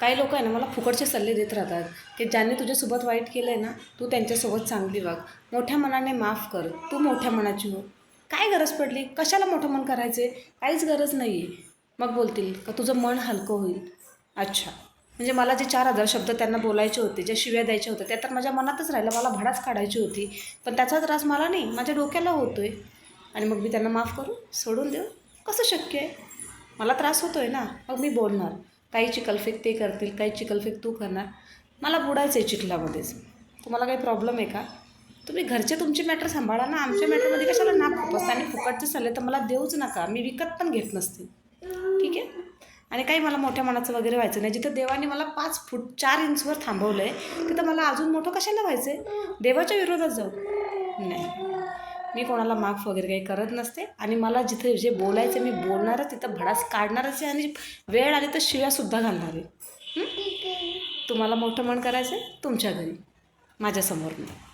काही लोक आहे ना मला फुकटचे सल्ले देत राहतात की ज्यांनी तुझ्यासोबत वाईट केलं आहे ना, तू त्यांच्यासोबत चांगली वाग, मोठ्या मनाने माफ कर, तू मोठ्या मनाची हो. काय गरज पडली, कशाला मोठं मन करायचे, काहीच गरज नाही आहे. मग बोलतील का तुझं मन हलकं होईल. अच्छा, म्हणजे मला जे 4,000 शब्द त्यांना बोलायचे होते, ज्या शिव्या द्यायच्या होत्या, त्या तर माझ्या मनातच राहिल्या, मला भडास काढायची होती. पण त्याचा त्रास मला नाही, माझ्या डोक्याला होतो आहे. आणि मग मी त्यांना माफ करू, सोडून देऊ, कसं शक्य आहे. मला त्रास होतो आहे ना, मग मी बोलणार. काही चिखलफेक ते करतील, काही चिखलफेक तू करणार, मला बुडायचं आहे चिखलामध्येच. तुम्हाला काही प्रॉब्लेम आहे का? तुम्ही घरचे तुमचे मॅटर सांभाळा ना, आमच्या मॅटरमध्ये कशाला नाक खुपसता. आणि फुकटचे सल्ले तर मला देऊच नका, मी विकत पण घेत नसते. ठीक आहे. आणि काही मला मोठ्या मनाचं वगैरे व्हायचं नाही. जिथं देवाने मला 5 फूट 4 इंचवर थांबवलं आहे, तिथं मला अजून मोठं कशाला व्हायचं आहे, देवाच्या विरोधात जाऊ. नाही, मी कोणाला माफ वगैरे काही करत नसते. आणि मला जिथे जे बोलायचं मी बोलणारच, तिथं भडास काढणारच आहे. आणि वेळ आली तर शिव्यासुद्धा घालणार आहे. तुम्हाला मोठं मन करायचं आहे तुमच्या घरी, माझ्यासमोर नाही.